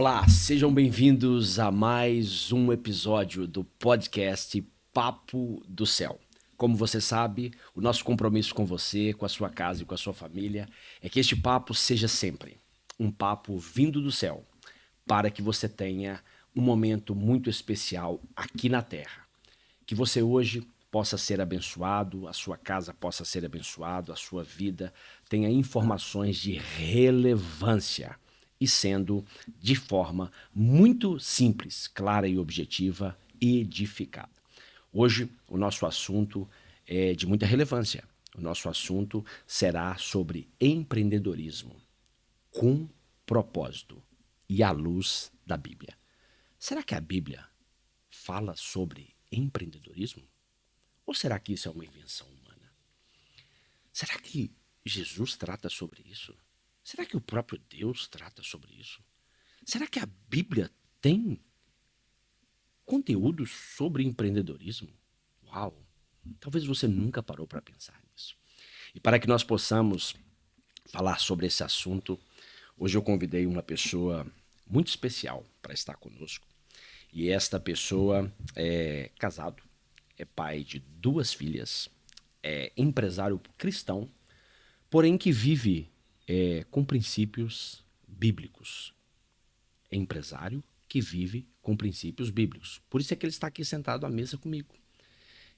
Olá, sejam bem-vindos a mais um episódio do podcast Papo do Céu. Como você sabe, o nosso compromisso com você, com a sua casa e com a sua família é que este papo seja sempre um papo vindo do céu, para que você tenha um momento muito especial aqui na Terra. Que você hoje possa ser abençoado, a sua casa possa ser abençoada, a sua vida tenha informações de relevância e sendo de forma muito simples, clara e objetiva, edificada. Hoje o nosso assunto é de muita relevância. O nosso assunto será sobre empreendedorismo com propósito e à luz da Bíblia. Será que a Bíblia fala sobre empreendedorismo? Ou será que isso é uma invenção humana? Será que Jesus trata sobre isso? Será que o próprio Deus trata sobre isso? Será que a Bíblia tem conteúdo sobre empreendedorismo? Uau! Talvez você nunca parou para pensar nisso. E para que nós possamos falar sobre esse assunto, hoje eu convidei uma pessoa muito especial para estar conosco. E esta pessoa é casado, é pai de 2 filhas, é empresário cristão, porém que vive com princípios bíblicos. É empresário que vive com princípios bíblicos. Por isso é que ele está aqui sentado à mesa comigo.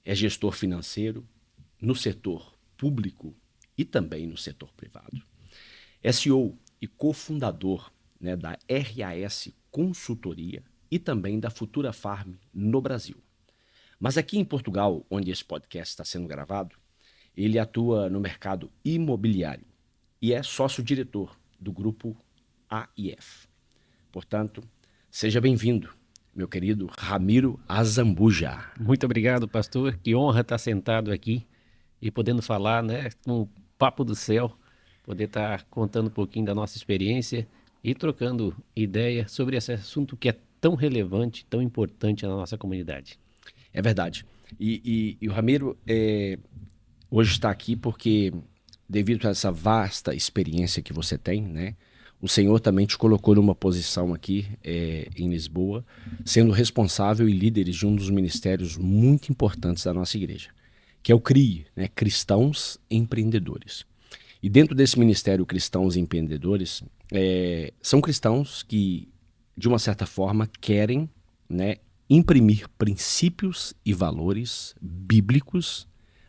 É gestor financeiro no setor público e também no setor privado. É CEO e cofundador, né, da RAS Consultoria e também da Futura Farm no Brasil. Mas aqui em Portugal, onde esse podcast está sendo gravado, ele atua no mercado imobiliário e é sócio-diretor do grupo AIF. Portanto, seja bem-vindo, meu querido Ramiro Azambuja. Muito obrigado, pastor. Que honra estar sentado aqui e podendo falar, né, com o Papo do Céu, poder estar contando um pouquinho da nossa experiência e trocando ideia sobre esse assunto que é tão relevante, tão importante na nossa comunidade. É verdade. E o Ramiro hoje está aqui porque, devido a essa vasta experiência que você tem, né? O Senhor também te colocou numa posição aqui em Lisboa, sendo responsável e líderes de um dos ministérios muito importantes da nossa igreja, que é o CRI, né? Cristãos Empreendedores. E dentro desse ministério Cristãos Empreendedores, são cristãos que, de uma certa forma, querem, né, imprimir princípios e valores bíblicos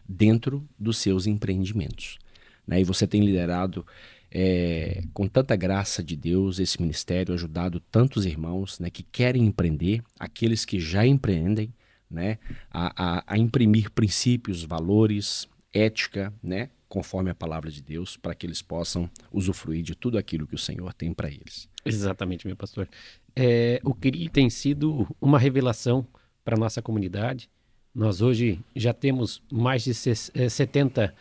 dentro dos seus empreendimentos. Né? E você tem liderado com tanta graça de Deus esse ministério, ajudado tantos irmãos, né, que querem empreender, aqueles que já empreendem, né, a imprimir princípios, valores, ética, né, conforme a palavra de Deus, para que eles possam usufruir de tudo aquilo que o Senhor tem para eles. Exatamente, meu pastor. O CRI tem sido uma revelação para a nossa comunidade. Nós hoje já temos mais de 70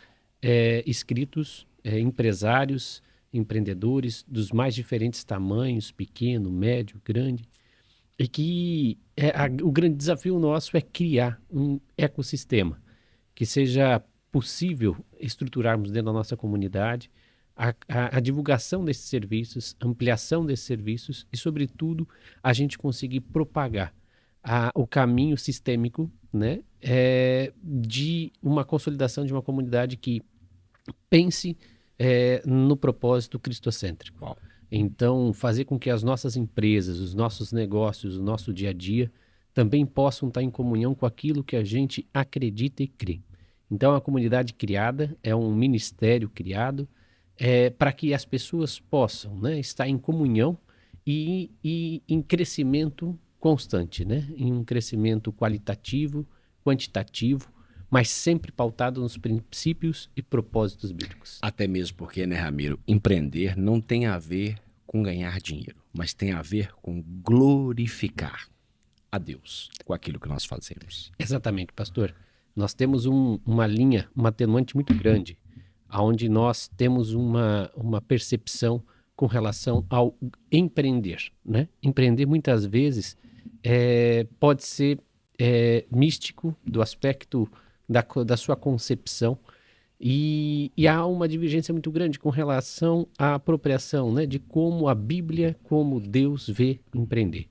inscritos, empresários, empreendedores dos mais diferentes tamanhos, pequeno, médio, grande. E que o grande desafio nosso é criar um ecossistema que seja possível estruturarmos dentro da nossa comunidade a divulgação desses serviços, ampliação desses serviços e, sobretudo, a gente conseguir propagar o caminho sistêmico, né, de uma consolidação de uma comunidade que pense no propósito cristocêntrico. Uau. Então, fazer com que as nossas empresas, os nossos negócios, o nosso dia a dia também possam estar em comunhão com aquilo que a gente acredita e crê. Então, a comunidade criada é um ministério criado para que as pessoas possam, né, estar em comunhão e em crescimento constante, né, em um crescimento qualitativo, quantitativo, mas sempre pautado nos princípios e propósitos bíblicos. Até mesmo porque, né, Ramiro, empreender não tem a ver com ganhar dinheiro, mas tem a ver com glorificar a Deus com aquilo que nós fazemos. Exatamente, pastor. Nós temos uma linha, uma atenuante muito grande, onde nós temos uma percepção com relação ao empreender, né? Empreender muitas vezes pode ser místico do aspecto da sua concepção E há uma divergência muito grande com relação à apropriação, né, de como a Bíblia, como Deus vê empreender.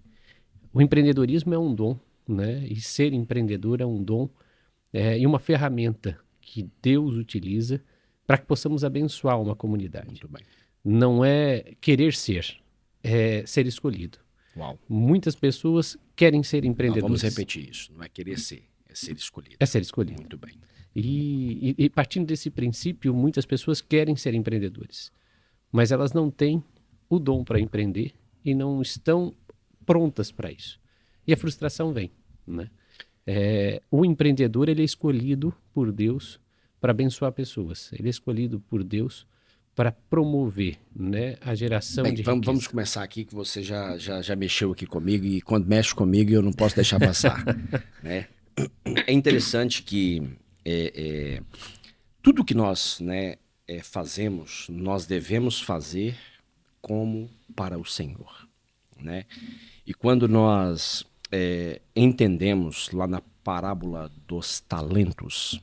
O empreendedorismo é um dom, né, e ser empreendedor é um dom e uma ferramenta que Deus utiliza para que possamos abençoar uma comunidade. Muito bem. Não é querer ser, é ser escolhido. Uau. Muitas pessoas querem ser Não, empreendedores. vamos repetir isso. Não é querer ser, é ser escolhido. É ser escolhido. Muito bem. E partindo desse princípio, muitas pessoas querem ser empreendedores, mas elas não têm o dom para empreender e não estão prontas para isso. E a frustração vem, né? O empreendedor, ele é escolhido por Deus para abençoar pessoas. Ele é escolhido por Deus para promover, né, a geração Bem, de vamos riqueza. começar aqui, que você já mexeu aqui comigo, e quando mexe comigo eu não posso deixar passar. Né? É interessante que tudo que nós, né, fazemos, nós devemos fazer como para o Senhor. Né? E quando nós entendemos lá na parábola dos talentos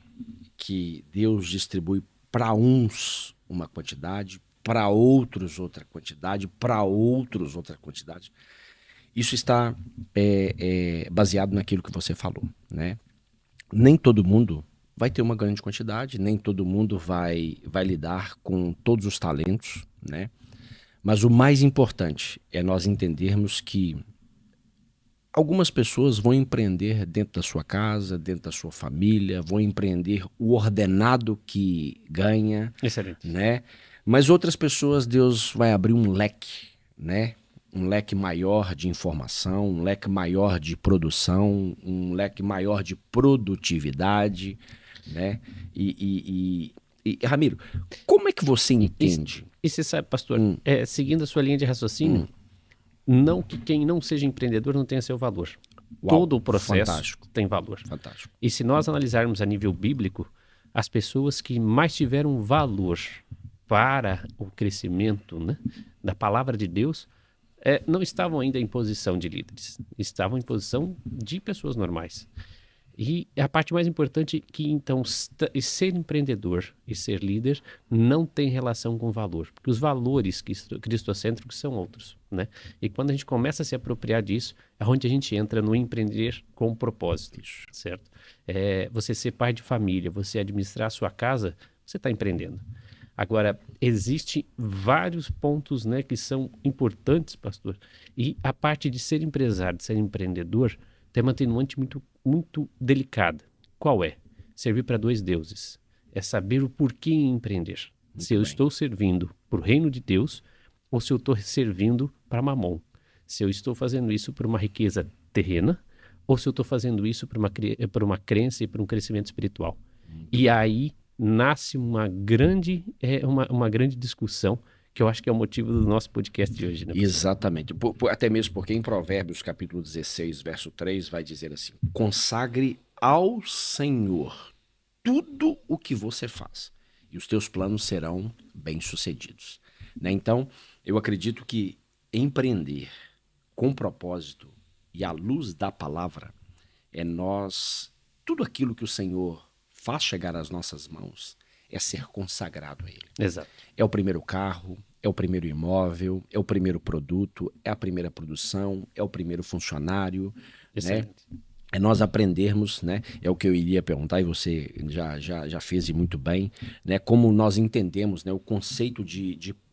que Deus distribui para uns uma quantidade, para outros outra quantidade, para outros outra quantidade, isso está baseado naquilo que você falou, né? Nem todo mundo vai ter uma grande quantidade, nem todo mundo vai lidar com todos os talentos, né? Mas o mais importante é nós entendermos que algumas pessoas vão empreender dentro da sua casa, dentro da sua família, vão empreender o ordenado que ganha, Excelente. né? Mas outras pessoas, Deus vai abrir um leque, né? Um leque maior de informação, um leque maior de produção, um leque maior de produtividade, né? E Ramiro, como é que você entende? E você sabe, pastor, seguindo a sua linha de raciocínio, não que quem não seja empreendedor não tenha seu valor. Uau, Todo o processo fantástico. tem valor. Fantástico. E se nós analisarmos a nível bíblico, as pessoas que mais tiveram valor para o crescimento, né, da palavra de Deus, não estavam ainda em posição de líderes, estavam em posição de pessoas normais. E a parte mais importante é que, então, ser empreendedor e ser líder não tem relação com valor, porque os valores cristocêntricos são outros, né? E quando a gente começa a se apropriar disso, é onde a gente entra no empreender com propósito, certo? Você ser pai de família, você administrar a sua casa, você está empreendendo. Agora, existem vários pontos, né, que são importantes, pastor, e a parte de ser empresário, de ser empreendedor, tem uma atenuante muito delicada. Qual é? Servir para dois deuses. É saber o porquê em empreender. Se eu estou servindo para o reino de Deus ou se eu estou servindo para Mamon. Se eu estou fazendo isso por uma riqueza terrena ou se eu estou fazendo isso por uma crença e por um crescimento espiritual. E aí nasce uma grande discussão, que eu acho que é o motivo do nosso podcast de hoje, né? Exatamente. Até mesmo porque em Provérbios, capítulo 16, verso 3, vai dizer assim: consagre ao Senhor tudo o que você faz, e os teus planos serão bem-sucedidos. Né? Então, eu acredito que empreender com propósito e à luz da palavra tudo aquilo que o Senhor faz chegar às nossas mãos é ser consagrado a Ele. Exato. É o primeiro carro, é o primeiro imóvel, é o primeiro produto, é a primeira produção, é o primeiro funcionário, né? É nós aprendermos, né? É o que eu iria perguntar e você já fez e muito bem, né? Como nós entendemos, né, o conceito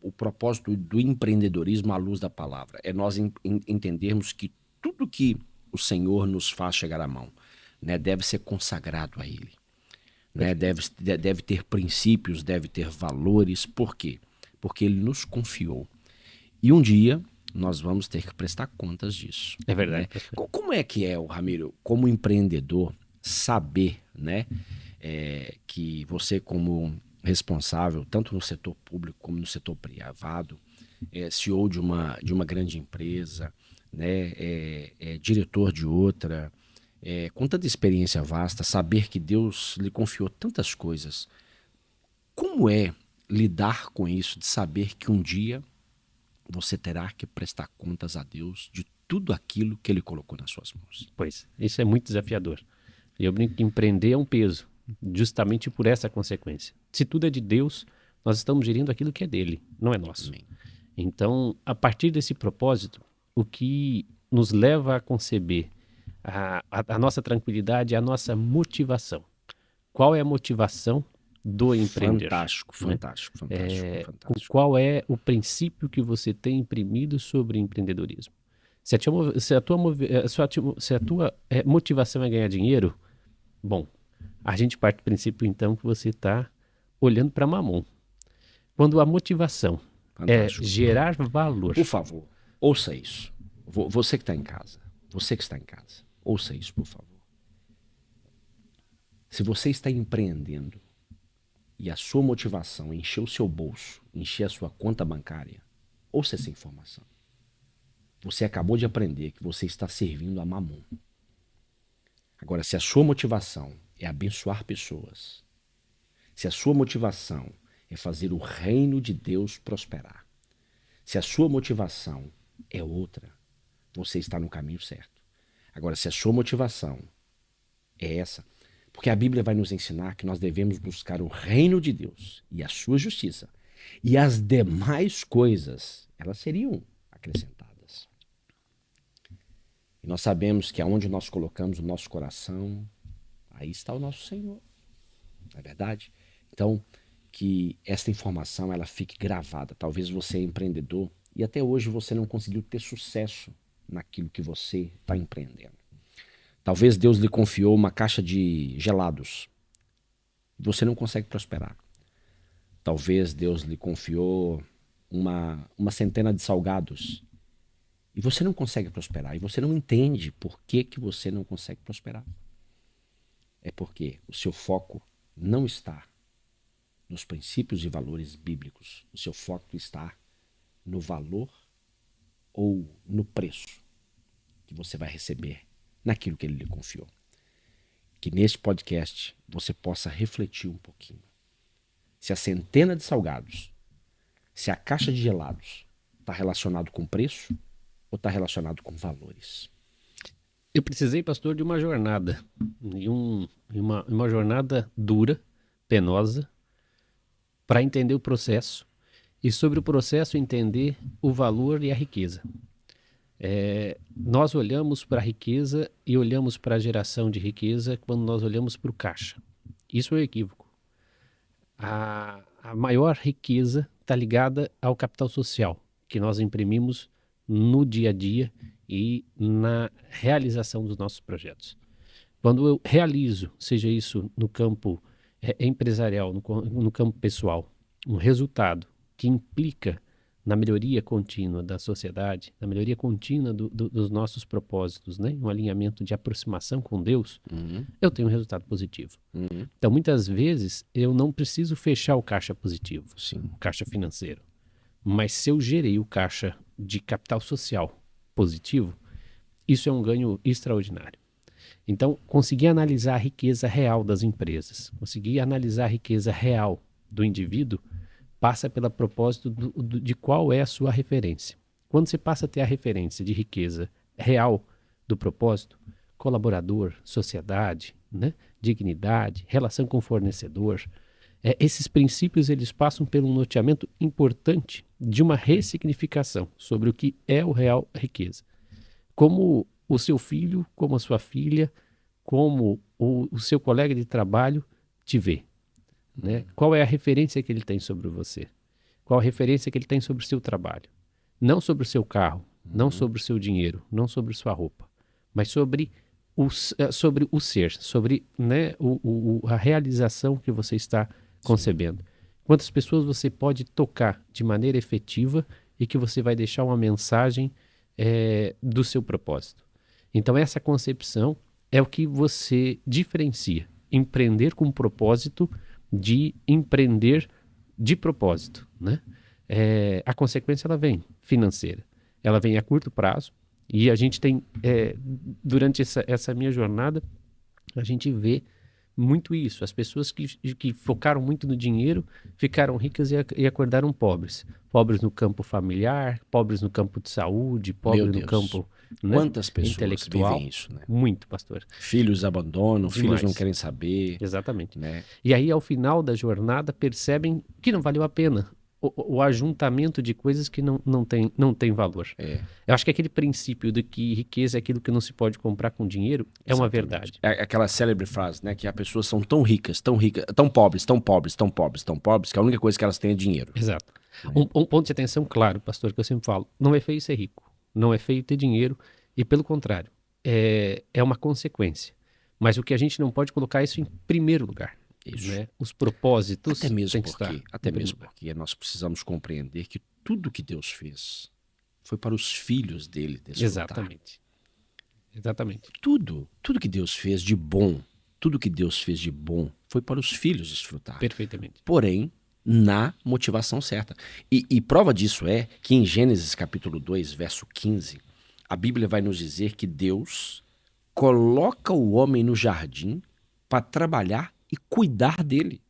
o propósito do empreendedorismo à luz da palavra. É nós entendermos que tudo que o Senhor nos faz chegar à mão, né, deve ser consagrado a Ele. Né? Deve ter princípios, deve ter valores. Por quê? Porque Ele nos confiou. E um dia nós vamos ter que prestar contas disso. É verdade. Né? Como é que o Ramiro, como empreendedor, saber, né, que você como responsável, tanto no setor público como no setor privado, CEO de uma grande empresa, né, diretor de outra, com tanta experiência vasta, saber que Deus lhe confiou tantas coisas, como é lidar com isso, de saber que um dia você terá que prestar contas a Deus de tudo aquilo que Ele colocou nas suas mãos? Pois, isso é muito desafiador. Eu brinco que empreender é um peso, justamente por essa consequência. Se tudo é de Deus, nós estamos gerindo aquilo que é dele, não é nosso. Amém. Então, a partir desse propósito, o que nos leva a conceber a nossa tranquilidade é a nossa motivação. Qual é a motivação do empreender? Fantástico, né? fantástico, fantástico. Qual é o princípio que você tem imprimido sobre empreendedorismo? Se a tua motivação é ganhar dinheiro, bom, a gente parte do princípio então que você está olhando para mamon. Quando a motivação Fantástico. é gerar valor. Por favor, ouça isso. Você que está em casa, ouça isso, por favor. Se você está empreendendo e a sua motivação é encher o seu bolso, encher a sua conta bancária, ouça essa informação. Você acabou de aprender que você está servindo a mamon. Agora, se a sua motivação é abençoar pessoas, se a sua motivação é fazer o reino de Deus prosperar, se a sua motivação é outra, você está no caminho certo. Agora, se a sua motivação é essa, porque a Bíblia vai nos ensinar que nós devemos buscar o reino de Deus e a sua justiça, e as demais coisas, elas seriam acrescentadas. E nós sabemos que aonde nós colocamos o nosso coração, aí está o nosso Senhor. Não é verdade? Então, que esta informação ela fique gravada. Talvez você é empreendedor e até hoje você não conseguiu ter sucesso naquilo que você está empreendendo. Talvez Deus lhe confiou uma caixa de gelados e você não consegue prosperar. Talvez Deus lhe confiou uma centena de salgados e você não consegue prosperar. E você não entende por que você não consegue prosperar. É porque o seu foco não está nos princípios e valores bíblicos. O seu foco está no valor ou no preço que você vai receber naquilo que ele lhe confiou. Que neste podcast você possa refletir um pouquinho. Se a centena de salgados, se a caixa de gelados está relacionado com preço ou está relacionado com valores? Eu precisei, pastor, de uma jornada. E uma jornada dura, penosa, para entender o processo. E sobre o processo entender o valor e a riqueza. Nós olhamos para a riqueza e olhamos para a geração de riqueza quando nós olhamos para o caixa. Isso é um equívoco. A maior riqueza está ligada ao capital social, que nós imprimimos no dia a dia e na realização dos nossos projetos. Quando eu realizo, seja isso no campo empresarial, no campo pessoal, um resultado que implica na melhoria contínua da sociedade, na melhoria contínua dos nossos propósitos, né? Um alinhamento de aproximação com Deus, eu tenho um resultado positivo. Então, muitas vezes, eu não preciso fechar o caixa positivo, o caixa financeiro. Mas se eu gerei o caixa de capital social positivo, isso é um ganho extraordinário. Então, conseguir analisar a riqueza real das empresas, conseguir analisar a riqueza real do indivíduo, passa pelo propósito de qual é a sua referência. Quando você passa a ter a referência de riqueza real do propósito, colaborador, sociedade, né? Dignidade, relação com o fornecedor, esses princípios eles passam por um norteamento importante de uma ressignificação sobre o que é o real riqueza. Como o seu filho, como a sua filha, como o seu colega de trabalho te vê. Né? Qual é a referência que ele tem sobre você? Qual a referência que ele tem sobre o seu trabalho? Não sobre o seu carro, não sobre o seu dinheiro, não sobre sua roupa, mas sobre o ser, sobre, né, a realização que você está concebendo. Quantas pessoas você pode tocar de maneira efetiva e que você vai deixar uma mensagem do seu propósito. Então essa concepção é o que você diferencia. Empreender com propósito de empreender de propósito, né? A consequência ela vem financeira, ela vem a curto prazo e a gente tem, durante essa minha jornada, a gente vê muito isso. As pessoas que focaram muito no dinheiro ficaram ricas e acordaram pobres. Pobres no campo familiar, pobres no campo de saúde, pobres no campo né? Quantas pessoas Intelectual, vivem isso, né? muito, pastor. Filhos abandonam, filhos Demais. não querem saber, Exatamente. né? E aí, ao final da jornada, percebem que não valeu a pena o ajuntamento de coisas que não tem valor. É, Eu acho que aquele princípio de que riqueza é aquilo que não se pode comprar com dinheiro é uma exatamente. verdade. É aquela célebre frase, né? Que as pessoas são tão ricas, tão pobres, tão pobres, tão pobres, tão pobres, que a única coisa que elas têm é dinheiro. Exato. Né? Um ponto de atenção claro, pastor, que eu sempre falo, não é feio ser rico, não é feio ter dinheiro, e pelo contrário, é uma consequência. Mas o que a gente não pode colocar isso em primeiro lugar. Isso. Né? Os propósitos Até mesmo têm que estar porque, em até primeiro mesmo lugar. porque nós precisamos compreender que tudo que Deus fez foi para os filhos dele desfrutar. Exatamente. Exatamente. Tudo que Deus fez de bom, tudo que Deus fez de bom foi para os filhos desfrutar. Perfeitamente. Porém, na motivação certa. E prova disso é que em Gênesis capítulo 2, verso 15, a Bíblia vai nos dizer que Deus coloca o homem no jardim para trabalhar e cuidar dele.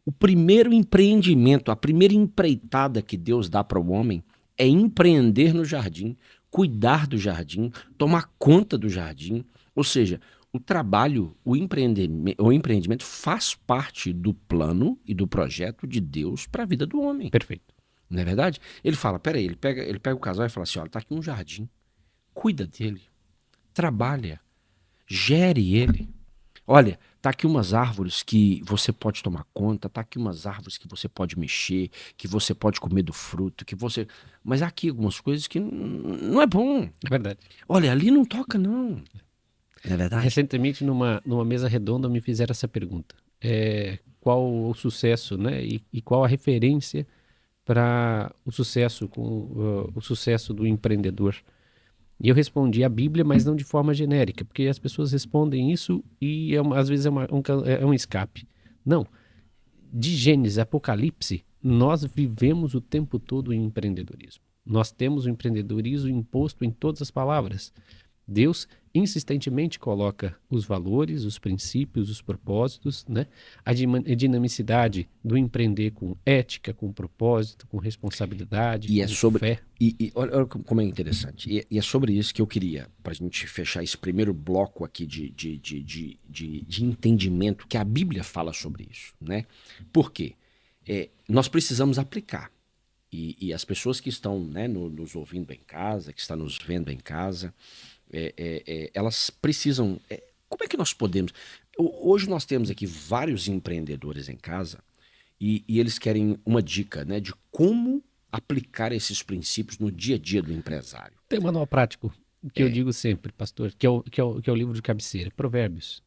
O primeiro empreendimento, a primeira empreitada que Deus dá para o homem é empreender no jardim, cuidar do jardim, tomar conta do jardim. Ou seja, o trabalho, o empreendimento faz parte do plano e do projeto de Deus para a vida do homem. Perfeito. Não é verdade? Ele fala, peraí, ele pega o casal e fala assim, olha, tá aqui um jardim, cuida dele, trabalha, gere ele. Olha, tá aqui umas árvores que você pode tomar conta, tá aqui umas árvores que você pode mexer, que você pode comer do fruto, que você... Mas há aqui algumas coisas que não é bom. É verdade. Olha, ali não toca não. Não é verdade? Recentemente, numa mesa redonda, me fizeram essa pergunta. Qual o sucesso, né? E qual a referência para o sucesso, o sucesso do empreendedor? E eu respondi a Bíblia, mas não de forma genérica, porque as pessoas respondem isso e às vezes é um escape. Não. De Gênesis a Apocalipse, nós vivemos o tempo todo em empreendedorismo. Nós temos o empreendedorismo imposto em todas as palavras. Deus insistentemente coloca os valores, os princípios, os propósitos, né? A dinamicidade do empreender com ética, com propósito, com responsabilidade, E com é sobre, fé. olha como é interessante. E é sobre isso que eu queria, para a gente fechar esse primeiro bloco aqui de entendimento, que a Bíblia fala sobre isso, né? Por quê? Nós precisamos aplicar. E as pessoas que estão, né, nos ouvindo em casa, que estão nos vendo em casa, elas precisam... como é que nós podemos... Hoje nós temos aqui vários empreendedores em casa e eles querem uma dica, né, de como aplicar esses princípios no dia a dia do empresário. Tem um manual prático que eu digo sempre, pastor, que é o livro de cabeceira, Provérbios.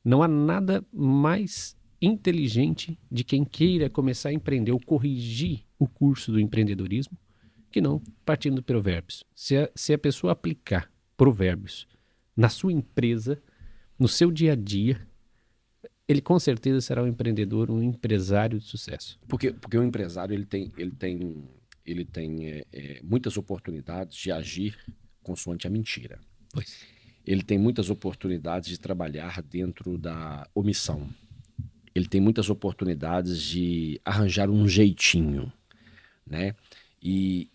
Não há nada mais inteligente de quem queira começar a empreender ou corrigir o curso do empreendedorismo que não partindo de Provérbios. Se a pessoa aplicar Provérbios na sua empresa, no seu dia a dia, ele com certeza será um empreendedor, um empresário de sucesso. Porque o empresário ele tem muitas oportunidades de agir consoante a mentira. Pois. Ele tem muitas oportunidades de trabalhar dentro da omissão. Ele tem muitas oportunidades de arranjar um jeitinho, né? E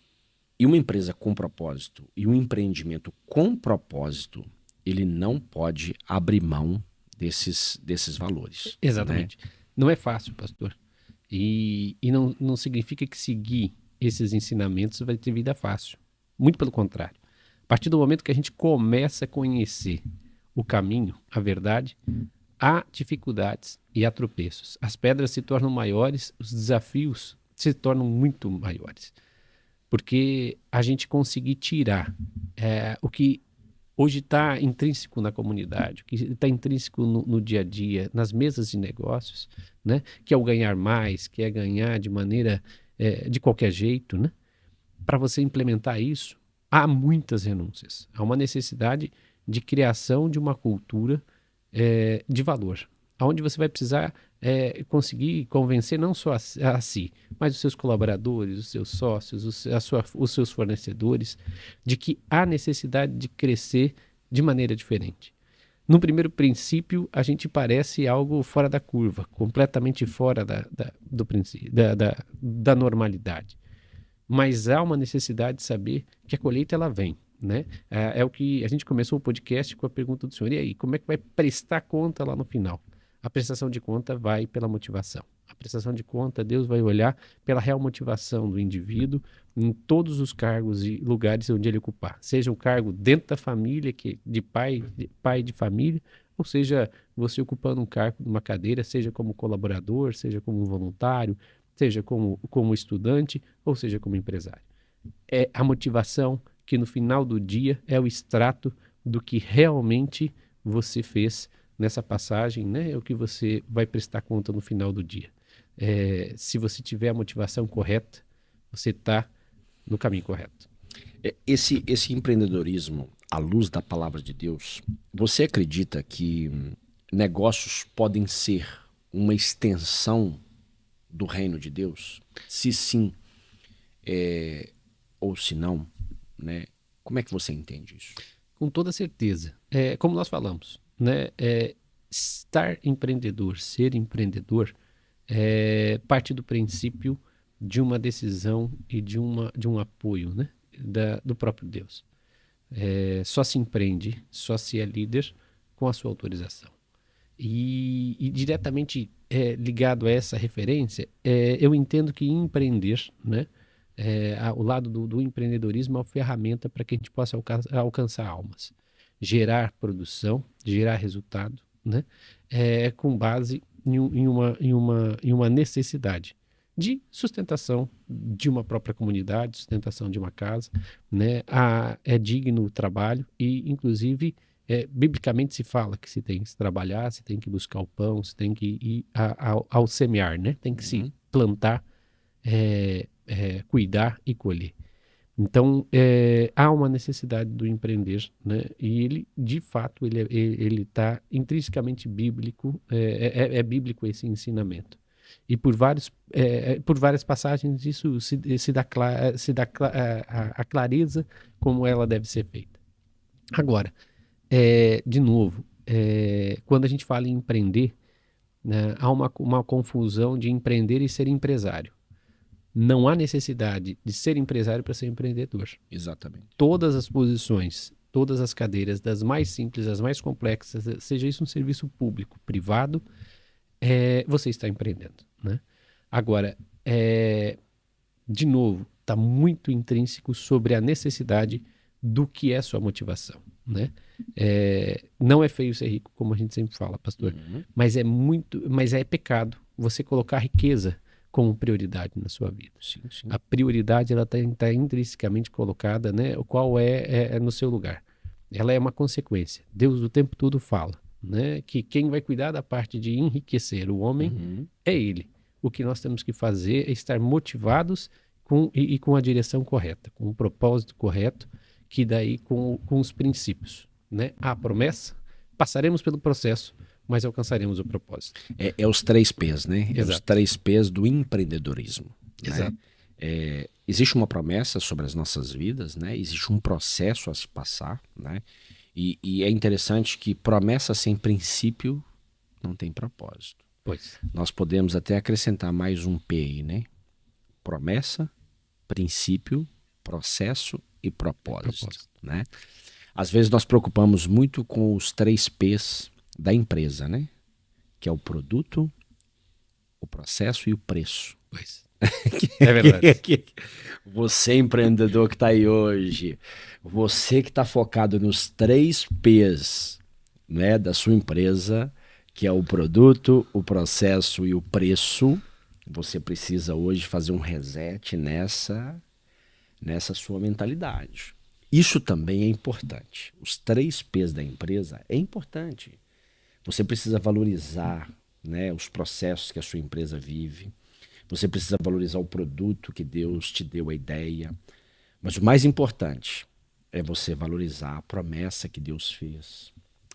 uma empresa com propósito e um empreendimento com propósito, ele não pode abrir mão desses valores. Exatamente. Né? Não é fácil, pastor. E não significa que seguir esses ensinamentos vai ter vida fácil. Muito pelo contrário. A partir do momento que a gente começa a conhecer o caminho, a verdade, há dificuldades e há tropeços. As pedras se tornam maiores, os desafios se tornam muito maiores. Porque a gente conseguir tirar o que hoje está intrínseco na comunidade, o que está intrínseco no dia a dia, nas mesas de negócios, né? Que é o ganhar mais, que é ganhar de maneira, de qualquer jeito, né? Para você implementar isso, há muitas renúncias. Há uma necessidade de criação de uma cultura de valor, onde você vai precisar conseguir convencer não só a si, mas os seus colaboradores, os seus sócios, os seus fornecedores, de que há necessidade de crescer de maneira diferente. No primeiro princípio, a gente parece algo fora da curva, completamente fora do princípio, da normalidade. Mas há uma necessidade de saber que a colheita ela vem. né? É o que a gente começou o podcast com a pergunta do senhor. E aí, como é que vai prestar conta lá no final? A prestação de conta vai pela motivação. A prestação de conta, Deus vai olhar pela real motivação do indivíduo em todos os cargos e lugares onde ele ocupar. Seja um cargo dentro da família, de pai de família, ou seja, você ocupando um cargo, uma cadeira, seja como colaborador, seja como voluntário, seja como estudante, ou seja como empresário. É a motivação que no final do dia é o extrato do que realmente você fez nessa passagem, né? É o que você vai prestar conta no final do dia. Se você tiver a motivação correta, você está no caminho correto. Esse empreendedorismo, à luz da palavra de Deus, você acredita que negócios podem ser uma extensão do reino de Deus? Se sim, ou se não, né? Como é que você entende isso? Com toda certeza. Como nós falamos, né? Estar empreendedor, ser empreendedor, parte do princípio de uma decisão e de um apoio, né? Do próprio Deus. Só se empreende, só se é líder com a sua autorização. E diretamente ligado a essa referência, eu entendo que empreender, né? O lado do empreendedorismo é uma ferramenta para que a gente possa alcançar almas, gerar produção, gerar resultado, né? Com base em uma necessidade de sustentação de uma própria comunidade, sustentação de uma casa, né? É digno o trabalho e, inclusive, biblicamente se fala que se tem que trabalhar, se tem que buscar o pão, se tem que ir ao semear, né? Tem que se plantar, cuidar e colher. Então, há uma necessidade do empreender, né? E ele, de fato, ele está intrinsecamente bíblico, bíblico esse ensinamento. E por várias passagens isso se dá a clareza como ela deve ser feita. Agora, de novo, quando a gente fala em empreender, né, há uma confusão de empreender e ser empresário. Não há necessidade de ser empresário para ser empreendedor. Exatamente. Todas as posições, todas as cadeiras, das mais simples às mais complexas, seja isso um serviço público, privado, você está empreendendo, né? Agora, de novo, está muito intrínseco sobre a necessidade do que é sua motivação, né? Não é feio ser rico, como a gente sempre fala, pastor, mas é pecado você colocar a riqueza como prioridade na sua vida. Sim, sim. A prioridade ela está intrinsecamente colocada, né? Qual é no seu lugar. Ela é uma consequência. Deus o tempo todo fala, né? Que quem vai cuidar da parte de enriquecer o homem é Ele. O que nós temos que fazer é estar motivados com a direção correta, com o propósito correto, que daí com os princípios, né? A promessa, passaremos pelo processo, mas alcançaremos o propósito. É os 3 P's, né? Exato. É os 3 P's do empreendedorismo. Exato. Né? Existe uma promessa sobre as nossas vidas, né? Existe um processo a se passar, né? E é interessante que promessa sem princípio não tem propósito. Pois. Nós podemos até acrescentar mais um P aí, né? Promessa, princípio, processo e propósito. Né? Às vezes nós preocupamos muito com os 3 P's da empresa, né? Que é o produto, o processo e o preço. Pois. É verdade. Você, empreendedor que está aí hoje, você que está focado nos 3 P's, né, da sua empresa, que é o produto, o processo e o preço, você precisa hoje fazer um reset nessa sua mentalidade. Isso também é importante. Os 3 P's da empresa é importante. Você precisa valorizar, né, os processos que a sua empresa vive. Você precisa valorizar o produto que Deus te deu a ideia. Mas o mais importante é você valorizar a promessa que Deus fez,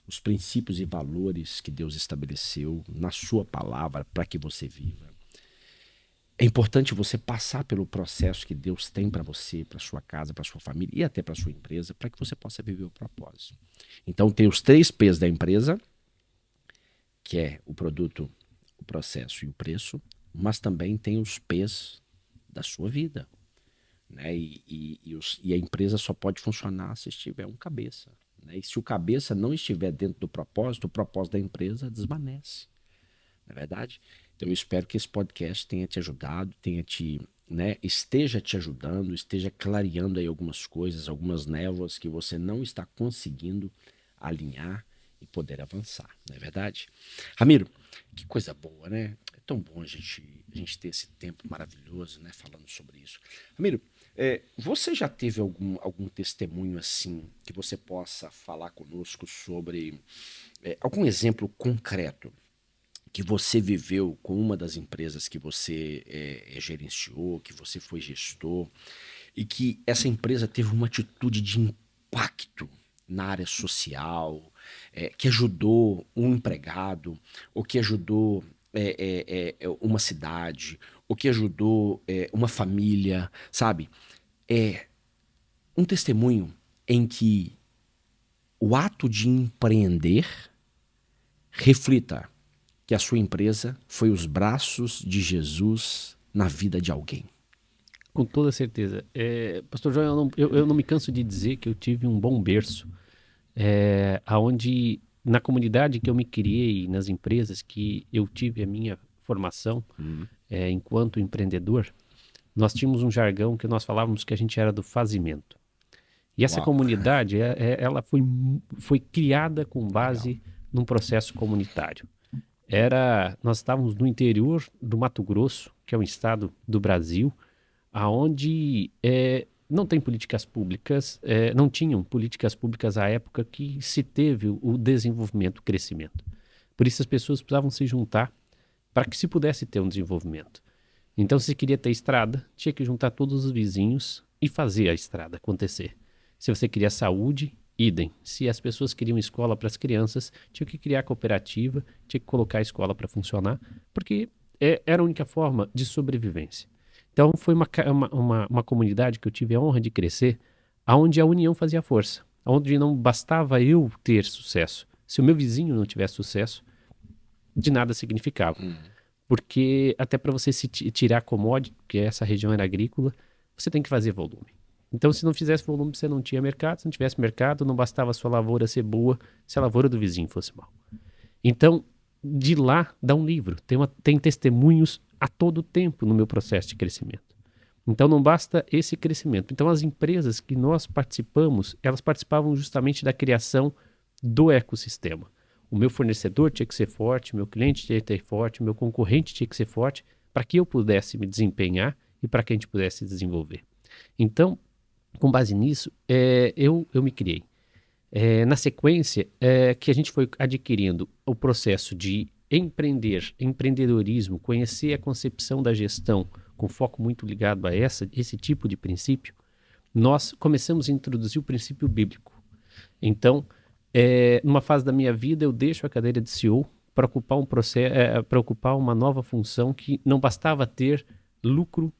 os princípios e valores que Deus estabeleceu na sua palavra para que você viva. É importante você passar pelo processo que Deus tem para você, para sua casa, para sua família e até para sua empresa, para que você possa viver o propósito. Então tem os 3 P's da empresa, que é o produto, o processo e o preço, mas também tem os P's da sua vida. né? E a empresa só pode funcionar se estiver um cabeça, né? E se o cabeça não estiver dentro do propósito, o propósito da empresa desvanece, não é verdade? Então eu espero que esse podcast tenha te ajudado, né, esteja te ajudando, esteja clareando aí algumas coisas, algumas névoas que você não está conseguindo alinhar e poder avançar, não é verdade? Ramiro, que coisa boa, né? É tão bom a gente ter esse tempo maravilhoso, né, falando sobre isso. Ramiro, você já teve algum testemunho assim que você possa falar conosco sobre algum exemplo concreto que você viveu com uma das empresas que você gerenciou, que você foi gestor, e que essa empresa teve uma atitude de impacto na área social, que ajudou um empregado, ou que ajudou uma cidade, ou que ajudou uma família, sabe? É um testemunho em que o ato de empreender reflita que a sua empresa foi os braços de Jesus na vida de alguém. Com toda certeza. Pastor João, eu não me canso de dizer que eu tive um bom berço, aonde na comunidade que eu me criei, nas empresas que eu tive a minha formação enquanto empreendedor, nós tínhamos um jargão que nós falávamos que a gente era do fazimento. E essa Uau. comunidade, ela foi criada com base Legal. num processo comunitário. Nós estávamos no interior do Mato Grosso, que é um estado do Brasil, aonde não tem políticas públicas, não tinham políticas públicas à época que se teve o desenvolvimento, o crescimento. Por isso as pessoas precisavam se juntar para que se pudesse ter um desenvolvimento. Então, se queria ter estrada, tinha que juntar todos os vizinhos e fazer a estrada acontecer. Se você queria saúde, idem. Se as pessoas queriam escola para as crianças, tinha que criar cooperativa, tinha que colocar a escola para funcionar, porque era a única forma de sobrevivência. Então, foi uma comunidade que eu tive a honra de crescer, onde a união fazia força, onde não bastava eu ter sucesso. Se o meu vizinho não tivesse sucesso, de nada significava. Porque até para você se tirar commodity, porque essa região era agrícola, você tem que fazer volume. Então, se não fizesse volume, você não tinha mercado. Se não tivesse mercado, não bastava a sua lavoura ser boa se a lavoura do vizinho fosse mal. Então, de lá dá um livro. Tem testemunhos a todo tempo no meu processo de crescimento. Então, não basta esse crescimento. Então, as empresas que nós participamos, elas participavam justamente da criação do ecossistema. O meu fornecedor tinha que ser forte, o meu cliente tinha que ser forte, o meu concorrente tinha que ser forte para que eu pudesse me desempenhar e para que a gente pudesse desenvolver. Então, com base nisso, eu me criei. Na sequência, que a gente foi adquirindo o processo de empreendedorismo, conhecer a concepção da gestão com foco muito ligado a esse tipo de princípio, nós começamos a introduzir o princípio bíblico. Então, numa fase da minha vida, eu deixo a cadeira de CEO para ocupar para ocupar uma nova função que não bastava ter lucro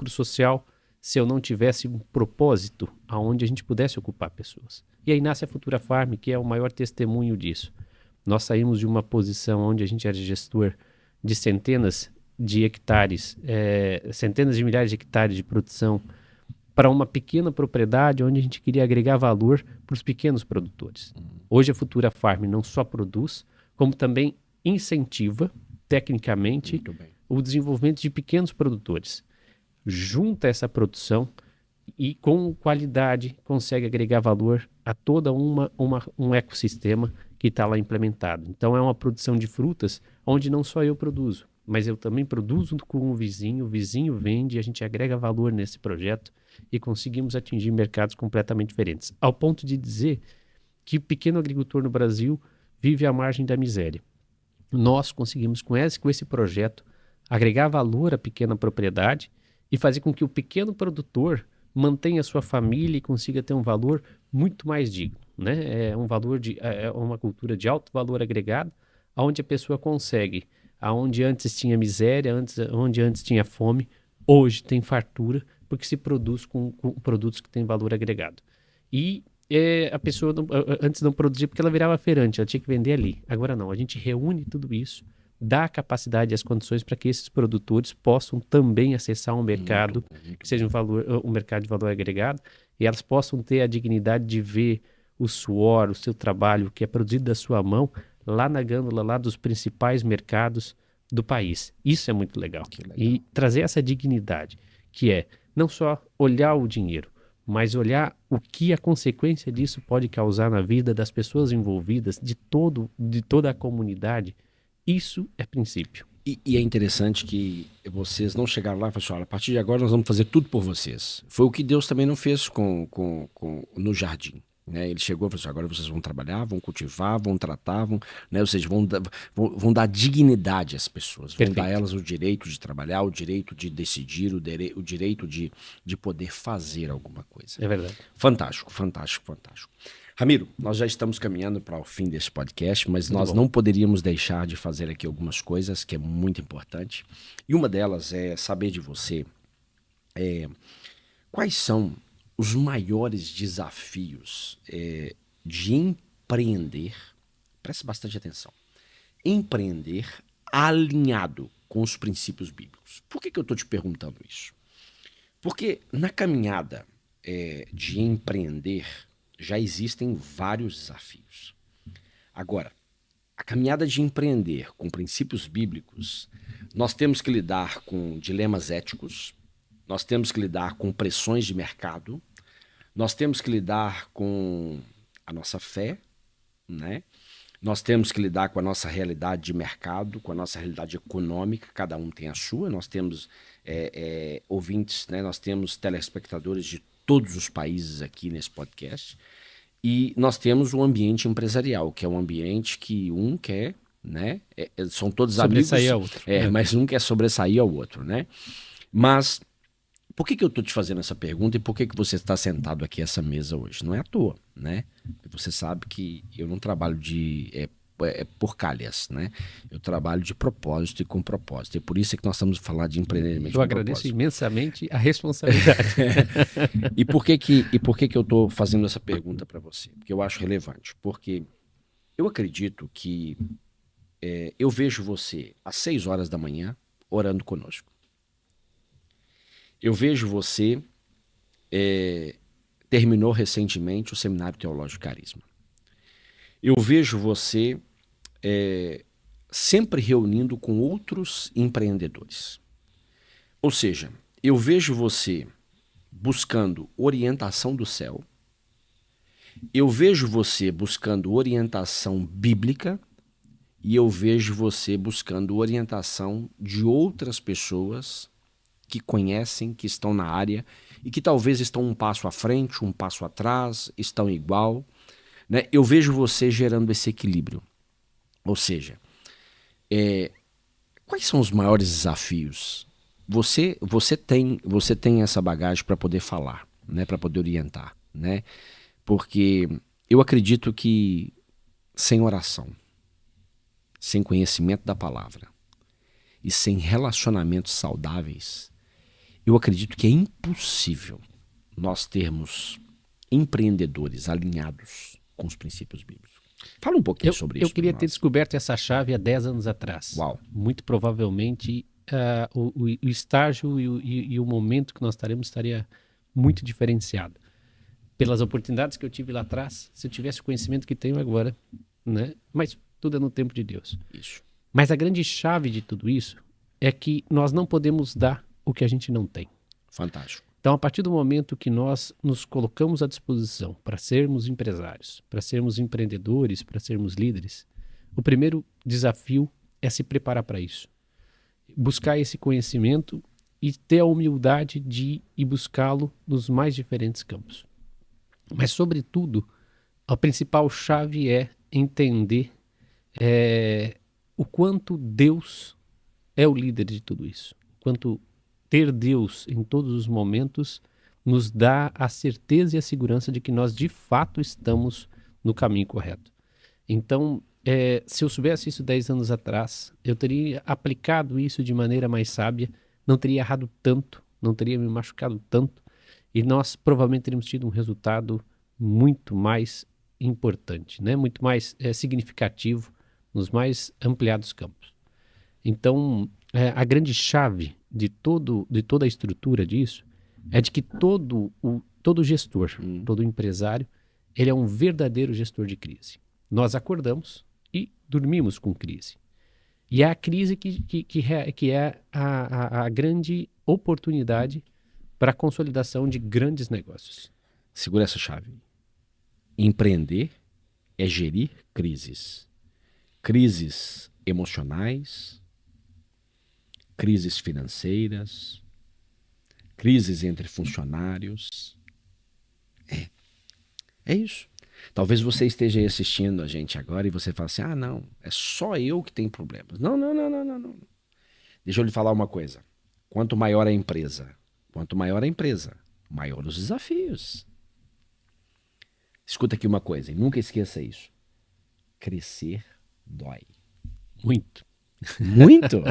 social se eu não tivesse um propósito aonde a gente pudesse ocupar pessoas. E aí nasce a Futura Farm, que é o maior testemunho disso. Nós saímos de uma posição onde a gente era gestor de centenas de hectares, centenas de milhares de hectares de produção, para uma pequena propriedade onde a gente queria agregar valor para os pequenos produtores. Hoje a Futura Farm não só produz, como também incentiva, tecnicamente, o desenvolvimento de pequenos produtores. Junta essa produção e com qualidade consegue agregar valor a toda um ecossistema que está lá implementado. Então é uma produção de frutas onde não só eu produzo, mas eu também produzo com o vizinho vende, a gente agrega valor nesse projeto e conseguimos atingir mercados completamente diferentes. Ao ponto de dizer que o pequeno agricultor no Brasil vive à margem da miséria. Nós conseguimos com esse projeto agregar valor à pequena propriedade e fazer com que o pequeno produtor mantenha a sua família e consiga ter um valor muito mais digno, né? É uma cultura de alto valor agregado, onde a pessoa consegue, aonde antes tinha miséria, onde antes tinha fome, hoje tem fartura, porque se produz com produtos que têm valor agregado. E a pessoa antes não produzia porque ela virava feirante, ela tinha que vender ali. Agora não, a gente reúne tudo isso, dá a capacidade e as condições para que esses produtores possam também acessar um mercado que seja um mercado de valor agregado, e elas possam ter a dignidade de ver o suor, o seu trabalho que é produzido da sua mão lá na gôndola, lá dos principais mercados do país. Isso é muito legal. E trazer essa dignidade, que é não só olhar o dinheiro, mas olhar o que a consequência disso pode causar na vida das pessoas envolvidas, de toda a comunidade. Isso é princípio. E é interessante que vocês não chegaram lá e falaram assim, olha, a partir de agora nós vamos fazer tudo por vocês. Foi o que Deus também não fez no jardim. Né? Ele chegou e falou assim, agora vocês vão trabalhar, vão cultivar, vão tratar, né? Ou seja, vão dar dignidade às pessoas, vão dar a elas o direito de trabalhar, o direito de decidir, o direito de poder fazer alguma coisa. É verdade. Fantástico, fantástico, fantástico. Ramiro, nós já estamos caminhando para o fim desse podcast, mas nós não poderíamos deixar de fazer aqui algumas coisas que é muito importante. E uma delas é saber de você quais são os maiores desafios de empreender, preste bastante atenção, empreender alinhado com os princípios bíblicos. Por que eu estou te perguntando isso? Porque na caminhada de empreender já existem vários desafios. Agora, a caminhada de empreender com princípios bíblicos, nós temos que lidar com dilemas éticos, nós temos que lidar com pressões de mercado, nós temos que lidar com a nossa fé, né? Nós temos que lidar com a nossa realidade de mercado, com a nossa realidade econômica, cada um tem a sua. Nós temos ouvintes, né? Nós temos telespectadores de todos os países aqui nesse podcast. E nós temos o ambiente empresarial, que é um ambiente que um quer, né? São todos amigos. Sobressair ao outro. Mas um quer sobressair ao outro, né? Mas por que eu estou te fazendo essa pergunta e por que você está sentado aqui essa mesa hoje? Não é à toa, né? Você sabe que eu não trabalho porcalhas, né? Eu trabalho de propósito e com propósito. E por isso é que nós estamos falando de empreendedorismo. Eu agradeço imensamente a responsabilidade. E por que eu estou fazendo essa pergunta para você? Porque eu acho relevante. Porque eu acredito que eu vejo você às 6 horas da manhã orando conosco. Eu vejo você terminou recentemente o Seminário Teológico Carisma. Eu vejo você sempre reunindo com outros empreendedores. Ou seja, eu vejo você buscando orientação do céu, eu vejo você buscando orientação bíblica e eu vejo você buscando orientação de outras pessoas que conhecem, que estão na área e que talvez estão um passo à frente, um passo atrás, estão igual. Né? Eu vejo você gerando esse equilíbrio. Ou seja, quais são os maiores desafios? Você tem essa bagagem para poder falar, né? Para poder orientar. Né? Porque eu acredito que sem oração, sem conhecimento da palavra e sem relacionamentos saudáveis, eu acredito que é impossível nós termos empreendedores alinhados com os princípios bíblicos. Fala um pouquinho sobre isso. Eu queria ter descoberto essa chave há 10 anos atrás. Uau. Muito provavelmente o estágio e o momento que nós estaremos estaria muito diferenciado. Pelas oportunidades que eu tive lá atrás, se eu tivesse o conhecimento que tenho agora, né? Mas tudo é no tempo de Deus. Isso. Mas a grande chave de tudo isso é que nós não podemos dar o que a gente não tem. Fantástico. Então, a partir do momento que nós nos colocamos à disposição para sermos empresários, para sermos empreendedores, para sermos líderes, o primeiro desafio é se preparar para isso. Buscar esse conhecimento e ter a humildade de ir buscá-lo nos mais diferentes campos. Mas, sobretudo, a principal chave é entender o quanto Deus é o líder de tudo isso. Quanto ter Deus em todos os momentos nos dá a certeza e a segurança de que nós de fato estamos no caminho correto. Então, se eu soubesse isso 10 anos atrás, eu teria aplicado isso de maneira mais sábia, não teria errado tanto, não teria me machucado tanto, e nós provavelmente teríamos tido um resultado muito mais importante, né? Muito mais significativo nos mais ampliados campos. Então, a grande chave de toda a estrutura disso é de que todo gestor, todo empresário, ele é um verdadeiro gestor de crise. Nós acordamos e dormimos com crise. E é a crise que é a grande oportunidade para a consolidação de grandes negócios. Segura essa chave. Empreender é gerir crises. Crises emocionais, crises financeiras, crises entre funcionários. É isso. Talvez você esteja aí assistindo a gente agora e você fala assim, não, é só eu que tenho problemas. Não. Deixa eu lhe falar uma coisa. Quanto maior a empresa, maior os desafios. Escuta aqui uma coisa, e nunca esqueça isso. Crescer dói. Muito. Muito?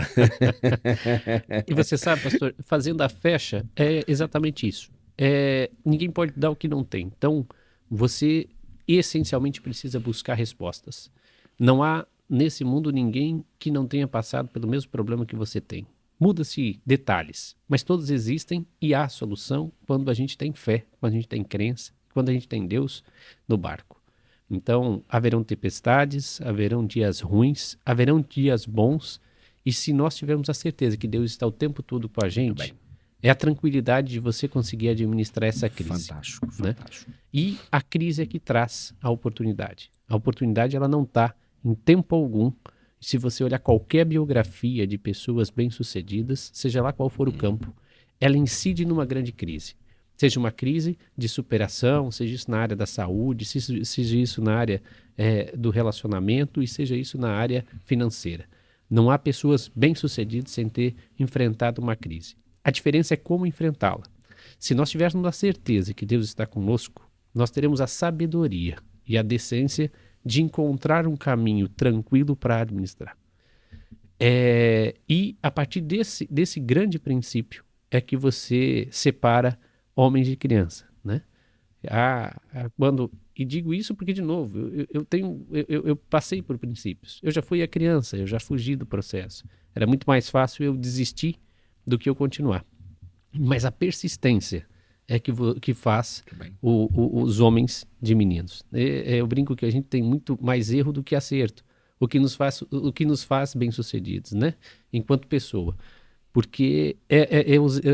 E você sabe, pastor, fazendo a fecha é exatamente isso. Ninguém pode dar o que não tem. Então, você essencialmente precisa buscar respostas. Não há nesse mundo ninguém que não tenha passado pelo mesmo problema que você tem. Muda-se detalhes, mas todos existem e há solução quando a gente tem fé, quando a gente tem crença, quando a gente tem Deus no barco. Então, haverão tempestades, haverão dias ruins, haverão dias bons, e se nós tivermos a certeza que Deus está o tempo todo com a gente, é a tranquilidade de você conseguir administrar essa crise. Fantástico, né? fantástico. E a crise é que traz a oportunidade. A oportunidade, ela não está em tempo algum. Se você olhar qualquer biografia de pessoas bem-sucedidas, seja lá qual for o campo, ela incide numa grande crise. Seja uma crise de superação, seja isso na área da saúde, seja isso na área do relacionamento e seja isso na área financeira. Não há pessoas bem-sucedidas sem ter enfrentado uma crise. A diferença é como enfrentá-la. Se nós tivermos a certeza que Deus está conosco, nós teremos a sabedoria e a decência de encontrar um caminho tranquilo para administrar. E a partir desse grande princípio é que você separa homens de criança, né? E digo isso porque, de novo, eu passei por princípios. Eu já fui a criança, eu já fugi do processo. Era muito mais fácil eu desistir do que eu continuar. Mas a persistência é que faz os homens de meninos. Eu brinco que a gente tem muito mais erro do que acerto, o que nos faz bem-sucedidos, né? Enquanto pessoa. Porque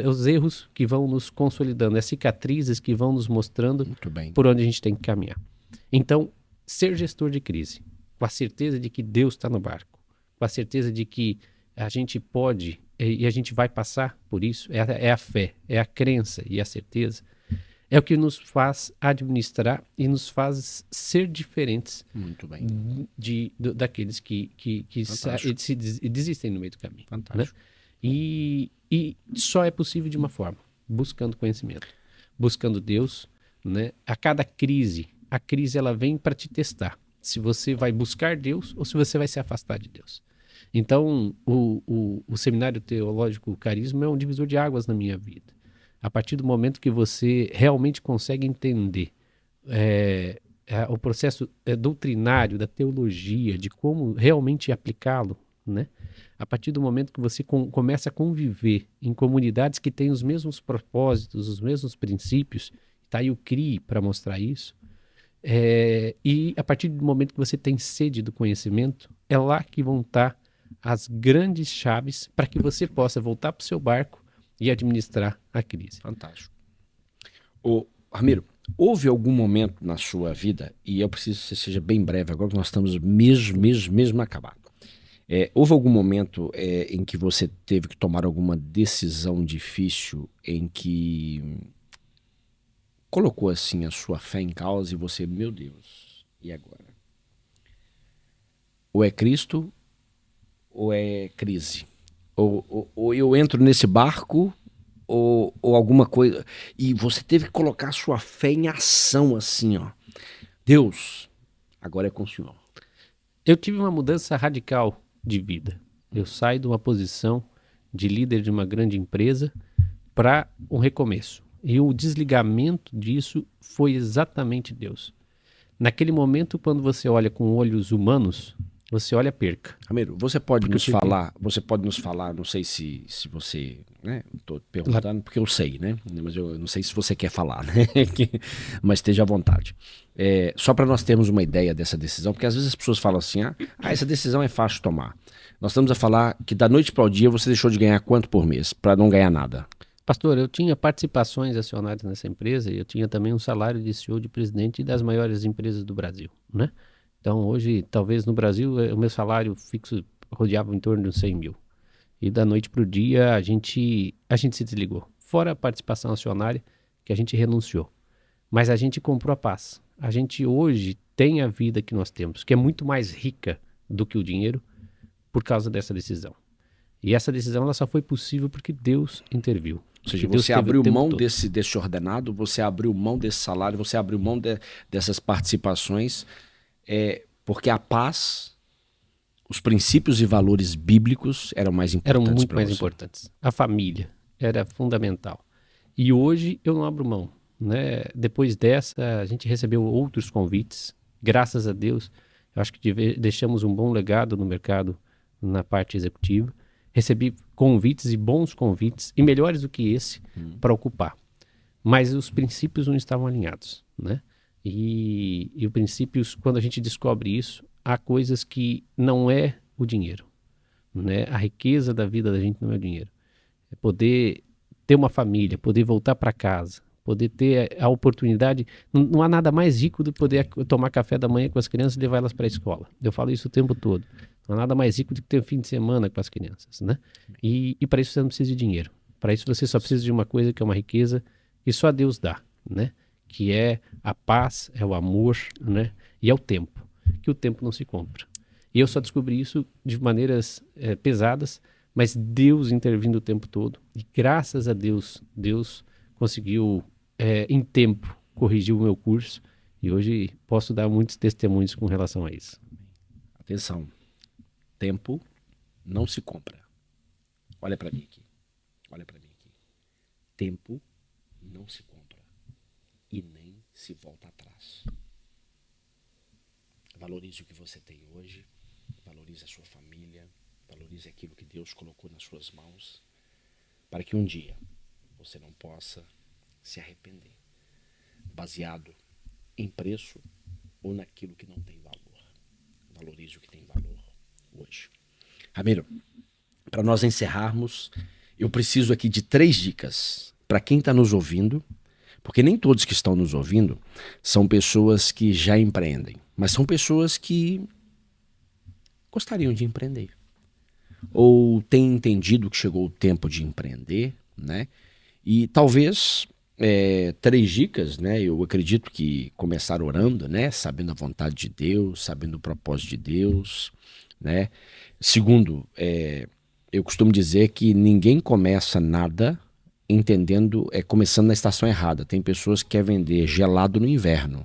os erros que vão nos consolidando, as cicatrizes que vão nos mostrando por onde a gente tem que caminhar. Então, ser gestor de crise, com a certeza de que Deus está no barco, com a certeza de que a gente pode e a gente vai passar por isso, é a fé, é a crença e a certeza, é o que nos faz administrar e nos faz ser diferentes daqueles que desistem no meio do caminho. Fantástico. Né? E só é possível de uma forma, buscando conhecimento, buscando Deus, né? A cada crise, a crise ela vem para te testar, se você vai buscar Deus ou se você vai se afastar de Deus. Então, o Seminário Teológico Carisma é um divisor de águas na minha vida. A partir do momento que você realmente consegue entender o processo doutrinário da teologia, de como realmente aplicá-lo, né? A partir do momento que você começa a conviver em comunidades que têm os mesmos propósitos, os mesmos princípios, está aí o CRI para mostrar isso, e a partir do momento que você tem sede do conhecimento, é lá que vão estar as grandes chaves para que você possa voltar para o seu barco e administrar a crise. Fantástico. Ramiro, houve algum momento na sua vida, e eu preciso que você seja bem breve agora, que nós estamos mesmo acabado. Houve algum momento em que você teve que tomar alguma decisão difícil, em que colocou assim a sua fé em causa e você, meu Deus, e agora? Ou é Cristo ou é crise? Ou eu entro nesse barco ou alguma coisa, e você teve que colocar a sua fé em ação assim, ó. Deus, agora é com o Senhor. Eu tive uma mudança radical de vida. Eu saio de uma posição de líder de uma grande empresa para um recomeço. E o desligamento disso foi exatamente Deus. Naquele momento, quando você olha com olhos humanos, você olha a perca. Ramiro, você pode Porque nos eu fiquei- falar, não sei se você, né, estou perguntando porque eu sei, né, mas eu não sei se você quer falar, né, mas esteja à vontade. Só para nós termos uma ideia dessa decisão, porque às vezes as pessoas falam assim, essa decisão é fácil de tomar. Nós estamos a falar que da noite para o dia você deixou de ganhar quanto por mês, para não ganhar nada? Pastor, eu tinha participações acionárias nessa empresa e eu tinha também um salário de CEO, de presidente das maiores empresas do Brasil, né? Então, hoje, talvez no Brasil, o meu salário fixo rodeava em torno de uns 100 mil. E da noite para o dia, a gente se desligou. Fora a participação acionária, que a gente renunciou. Mas a gente comprou a paz. A gente hoje tem a vida que nós temos, que é muito mais rica do que o dinheiro, por causa dessa decisão. E essa decisão ela só foi possível porque Deus interviu. Ou seja, Porque Deus você teve o abriu tempo mão todo. desse ordenado, você abriu mão desse salário, você abriu mão dessas participações, porque a paz, os princípios e valores bíblicos eram mais Eram importantes muito para mais você. importantes. A família era fundamental. E hoje eu não abro mão, né? Depois dessa, a gente recebeu outros convites, graças a Deus. Eu acho que deixamos um bom legado no mercado na parte executiva. Recebi convites e bons convites, e melhores do que esse, para ocupar. Mas os princípios não estavam alinhados, né? E os princípios, quando a gente descobre isso, há coisas que não é o dinheiro, né? A riqueza da vida da gente não é o dinheiro. É poder ter uma família, poder voltar para casa, poder ter a oportunidade. Não há nada mais rico do que poder tomar café da manhã com as crianças e levar elas para a escola. Eu falo isso o tempo todo. Não há nada mais rico do que ter um fim de semana com as crianças, né? E para isso você não precisa de dinheiro. Para isso você só precisa de uma coisa que é uma riqueza que só Deus dá, né? Que é a paz, é o amor, né? E é o tempo, que o tempo não se compra. E eu só descobri isso de maneiras pesadas, mas Deus intervindo o tempo todo. E graças a Deus, Deus conseguiu, em tempo, corrigir o meu curso. E hoje posso dar muitos testemunhos com relação a isso. Atenção, tempo não se compra. Olha para mim aqui. Olha para mim aqui. Tempo não se compra e nem se volta atrás. Valorize o que você tem hoje, valorize a sua família, valorize aquilo que Deus colocou nas suas mãos, para que um dia você não possa se arrepender, baseado em preço ou naquilo que não tem valor. Valorize o que tem valor hoje. Ramiro, para nós encerrarmos, eu preciso aqui de 3 dicas para quem está nos ouvindo, porque nem todos que estão nos ouvindo são pessoas que já empreendem, mas são pessoas que gostariam de empreender. Ou têm entendido que chegou o tempo de empreender, né? E talvez 3 dicas, né? Eu acredito que começar orando, né? Sabendo a vontade de Deus, sabendo o propósito de Deus, né? Segundo, eu costumo dizer que ninguém começa nada começando na estação errada. Tem pessoas que querem vender gelado no inverno.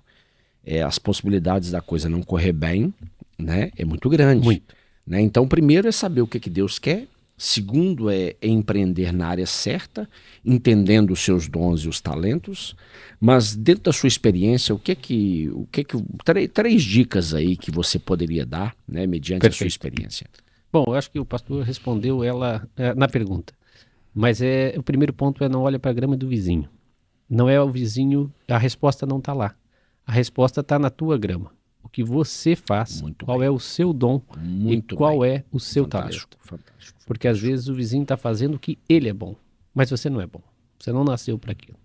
As possibilidades da coisa não correr bem, né? É muito grande. Muito. Né? Então, primeiro é saber o que Deus quer. Segundo é empreender na área certa, entendendo os seus dons e os talentos. Mas dentro da sua experiência, três dicas aí que você poderia dar, né, mediante a sua experiência. Bom, eu acho que o pastor respondeu ela na pergunta. Mas o primeiro ponto é não olha para a grama do vizinho. Não é o vizinho, a resposta não está lá. A resposta está na tua grama. O que você faz, qual é o seu dom e qual é o seu talento. Fantástico. Porque às vezes o vizinho está fazendo o que ele é bom, mas você não é bom. Você não nasceu para aquilo.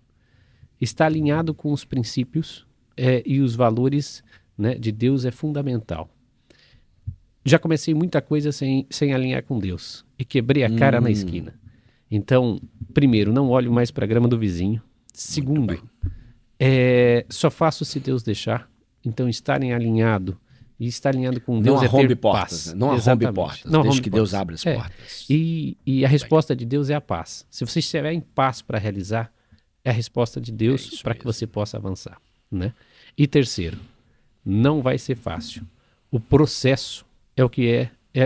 Estar alinhado com os princípios e os valores, né, de Deus é fundamental. Já comecei muita coisa sem alinhar com Deus e quebrei a cara na esquina. Então, primeiro, não olho mais para a grama do vizinho. Segundo, só faço se Deus deixar. Então, estarem alinhado e estar alinhado com Deus não é ter portas, paz. Né? Não arrombe portas, não desde que Deus abra as portas. E a resposta de Deus é a paz. Se você estiver em paz para realizar, é a resposta de Deus para que você possa avançar, né? E terceiro, não vai ser fácil. O processo é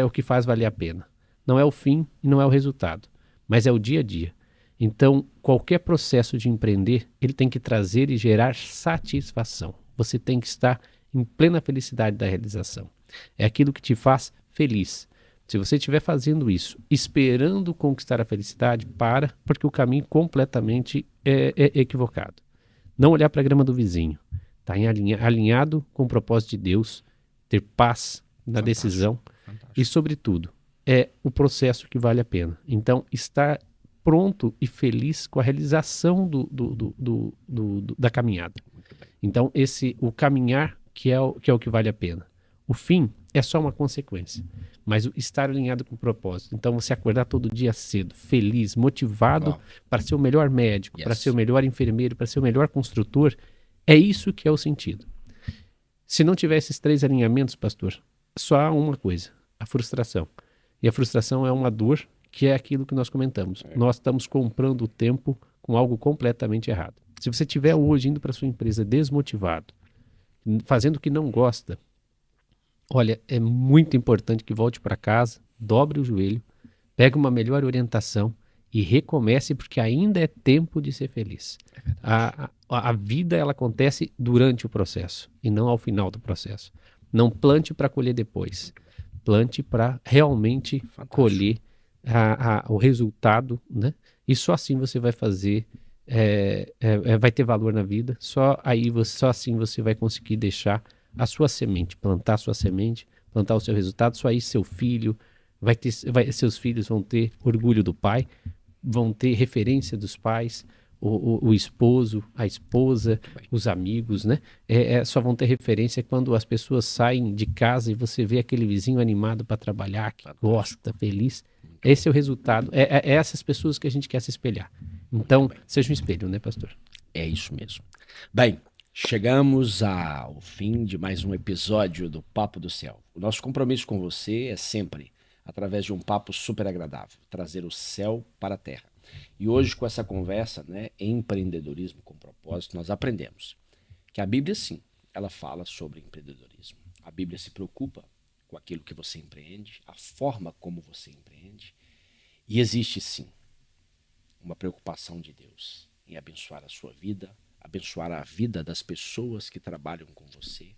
o que faz valer a pena. Não é o fim e não é o resultado, mas é o dia a dia. Então, qualquer processo de empreender, ele tem que trazer e gerar satisfação. Você tem que estar em plena felicidade da realização. É aquilo que te faz feliz. Se você estiver fazendo isso, esperando conquistar a felicidade, porque o caminho completamente é equivocado. Não olhar para a grama do vizinho. Está alinhado com o propósito de Deus, ter paz na decisão e, sobretudo, é o processo que vale a pena. Então, estar pronto e feliz com a realização da caminhada. Então, o caminhar que é o que vale a pena. O fim é só uma consequência, mas o estar alinhado com o propósito. Então, você acordar todo dia cedo, feliz, motivado para ser o melhor médico, para ser o melhor enfermeiro, para ser o melhor construtor, é isso que é o sentido. Se não tiver esses 3 alinhamentos, pastor, só há uma coisa, a frustração. E a frustração é uma dor que é aquilo que nós comentamos. Nós estamos comprando o tempo com algo completamente errado. Se você estiver hoje indo para sua empresa desmotivado, fazendo o que não gosta, olha, é muito importante que volte para casa, dobre o joelho, pegue uma melhor orientação e recomece, porque ainda é tempo de ser feliz. A vida, ela acontece durante o processo e não ao final do processo. Não plante para colher depois. Plante para realmente colher o resultado, né? E só assim você vai fazer, vai ter valor na vida. Só assim você vai conseguir deixar a sua semente, plantar a sua semente, plantar o seu resultado. Só aí seu filho seus filhos vão ter orgulho do pai, vão ter referência dos pais, o esposo, a esposa, os amigos, né? Só vão ter referência quando as pessoas saem de casa e você vê aquele vizinho animado para trabalhar, que gosta, feliz. Esse é o resultado. É essas pessoas que a gente quer se espelhar. Então, seja um espelho, né, pastor? É isso mesmo. Bem, chegamos ao fim de mais um episódio do Papo do Céu. O nosso compromisso com você é sempre, através de um papo super agradável, trazer o céu para a terra. E hoje, com essa conversa, né, empreendedorismo com propósito, nós aprendemos que a Bíblia, sim, ela fala sobre empreendedorismo. A Bíblia se preocupa com aquilo que você empreende, a forma como você empreende. E existe, sim, uma preocupação de Deus em abençoar a sua vida, abençoar a vida das pessoas que trabalham com você,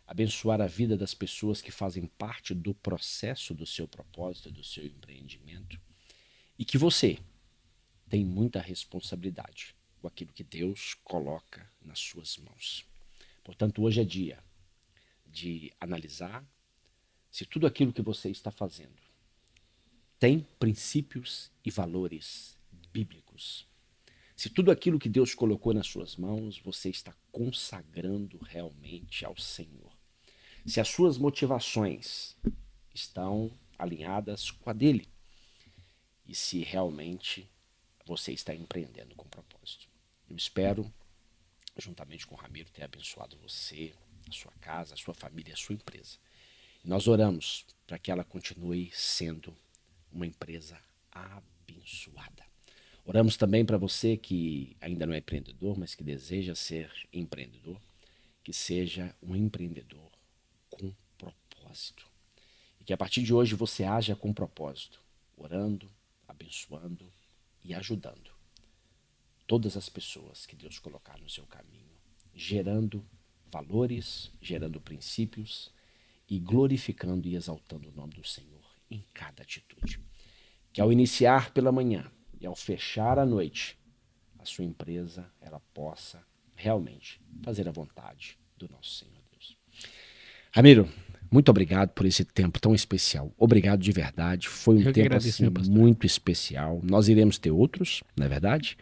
abençoar a vida das pessoas que fazem parte do processo do seu propósito, do seu empreendimento, e que você tem muita responsabilidade com aquilo que Deus coloca nas suas mãos. Portanto, hoje é dia de analisar se tudo aquilo que você está fazendo tem princípios e valores bíblicos. Se tudo aquilo que Deus colocou nas suas mãos, você está consagrando realmente ao Senhor. Se as suas motivações estão alinhadas com a dele. E se realmente você está empreendendo com propósito. Eu espero, juntamente com o Ramiro, ter abençoado você, a sua casa, a sua família, a sua empresa. E nós oramos para que ela continue sendo uma empresa abençoada. Oramos também para você que ainda não é empreendedor, mas que deseja ser empreendedor, que seja um empreendedor com propósito. E que a partir de hoje você haja com propósito, orando, abençoando e ajudando todas as pessoas que Deus colocar no seu caminho, gerando valores, gerando princípios e glorificando e exaltando o nome do Senhor em cada atitude. Que ao iniciar pela manhã e ao fechar à noite, a sua empresa ela possa realmente fazer a vontade do nosso Senhor Deus. Ramiro, muito obrigado por esse tempo tão especial. Obrigado de verdade. Foi um tempo assim, muito especial. Nós iremos ter outros, não é verdade?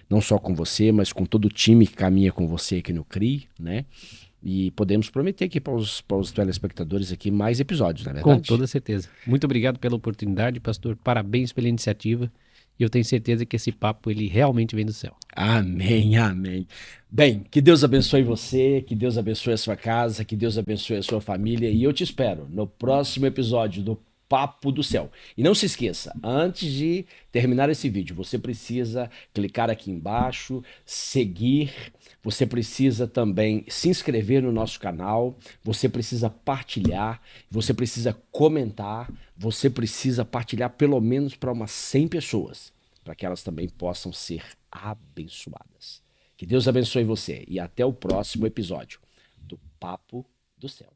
Não só com você, mas com todo o time que caminha com você aqui no CRI, né? E podemos prometer aqui para os telespectadores aqui mais episódios, não é verdade? Com toda certeza. Muito obrigado pela oportunidade, pastor. Parabéns pela iniciativa. E eu tenho certeza que esse papo ele realmente vem do céu. Amém, amém. Bem, que Deus abençoe você, que Deus abençoe a sua casa, que Deus abençoe a sua família. E eu te espero no próximo episódio do Papo do Céu. E não se esqueça, antes de terminar esse vídeo, você precisa clicar aqui embaixo, seguir, você precisa também se inscrever no nosso canal, você precisa partilhar, você precisa comentar, você precisa partilhar pelo menos para umas 100 pessoas, para que elas também possam ser abençoadas. Que Deus abençoe você e até o próximo episódio do Papo do Céu.